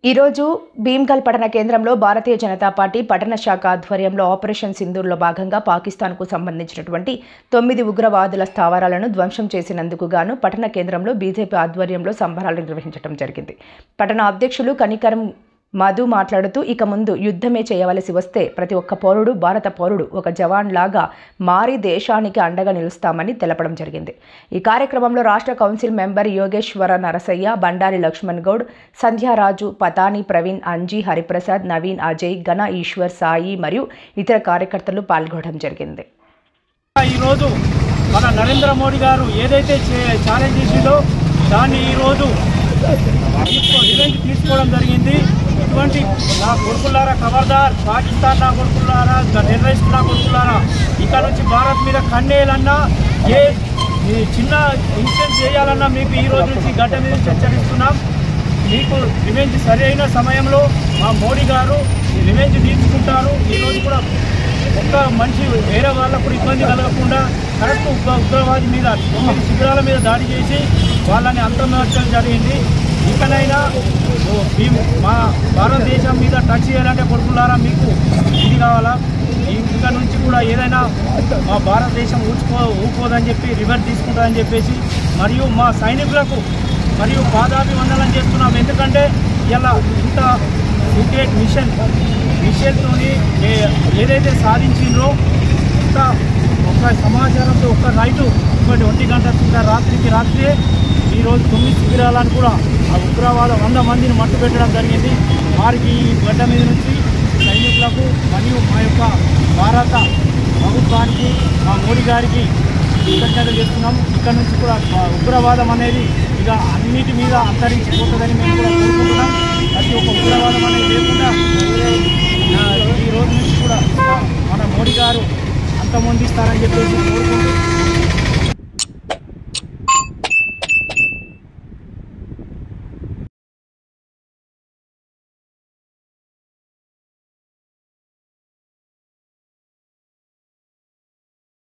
ఈరోజు భీమ్గల్ పట్టణ కేంద్రంలో భారతీయ జనతా పార్టీ పట్టణ శాఖ ఆధ్వర్యంలో ఆపరేషన్ సింధూర్లో భాగంగా పాకిస్తాన్కు సంబంధించినటువంటి 9 ఉగ్రవాదుల స్థావరాలను ధ్వంసం చేసినందుకు గాను పట్టణ కేంద్రంలో బీజేపీ ఆధ్వర్యంలో సంబరాలు నిర్వహించడం జరిగింది. పట్టణ అధ్యక్షులు కనికరం మధు మాట్లాడుతూ ఇక ముందు యుద్ధమే చేయవలసి వస్తే ప్రతి ఒక్క పౌరుడు భారత పౌరుడు ఒక జవాన్ లాగా మారి దేశానికి అండగా నిలుస్తామని తెలపడం జరిగింది. ఈ కార్యక్రమంలో రాష్ట్ర కౌన్సిల్ మెంబర్ యోగేశ్వర నరసయ్య, బండారి లక్ష్మణ్ గౌడ్, సంధ్యారాజు, పతాని ప్రవీణ్, అంజీ, హరిప్రసాద్, నవీన్, అజయ్, గణ, ఈశ్వర్, సాయి మరియు ఇతర కార్యకర్తలు పాల్గొనడం జరిగింది. ఈరోజు మన నరేంద్ర మోడీ గారు ఏదైతే ఛాలెంజ్ చేసిందో దాన్ని ఈరోజు రివెంజ్ తీసుకోవడం జరిగింది. ఇటువంటి నా కొడుకులారా ఖబర్దార్, పాకిస్తాన్ నా కొడుకులారా, టెర్రరిస్ట్ నా కొడుకులారా, ఇక్కడ నుంచి భారత్ మీద కన్నేయాలన్నా ఏ చిన్న ఇన్సిడెంట్ చేయాలన్నా మీకు ఈ రోజు నుంచి గడ్డ మీద హెచ్చరిస్తున్నాం. మీకు రివెంజ్ సరైన సమయంలో మా మోడీ గారు రివెంజ్ తీసుకుంటారు. ఈరోజు కూడా ఒక్క మనిషి వేరే వాళ్ళకు ఇబ్బంది కలగకుండా కరెక్ట్ ఉగ్రవాది మీద 9 శిబిరాల మీద దాడి చేసి వాళ్ళని అంతమొందడం జరిగింది. ఇకనైనా మా భారతదేశం మీద టచ్ చేయాలంటే కొడుకులారా మీకు ఇది కావాలా? ఇంకా నుంచి కూడా ఏదైనా మా భారతదేశం ఊరుకోదని చెప్పి రివర్స్ తీసుకుంటారని చెప్పేసి మరియు మా సైనికులకు మరియు పాదాభివందనం చేస్తున్నాం. ఎందుకంటే ఇలా ఇంత సీక్రెట్ మిషన్తో ఏదైతే సాధించిందో ఒక సమాచారంతో ఒక్క రైతు 1 గంట కింద రాత్రి ఈరోజు 9 శిబిరాలను కూడా ఆ ఉగ్రవాద 100 మందిని మట్టు పెట్టడం జరిగింది. వారికి ఈ గడ్డ మీద నుంచి సైనికులకు మరియు మా యొక్క భారత ప్రభుత్వానికి మా మోడీ గారికి కృతజ్ఞతలు చేస్తున్నాం. ఇక్కడ నుంచి కూడా ఉగ్రవాదం అనేది ఇక అన్నిటి మీద అంతరించిపోతుందని మేము కూడా కోరుకుంటున్నాం. ప్రతి ఒక్క ఉగ్రవాదం అనేది లేకుండా ఈ రోజు నుంచి కూడా మన మోడీ గారు అంతమొందిస్తారని చెప్పేసి కోరుకుంటూ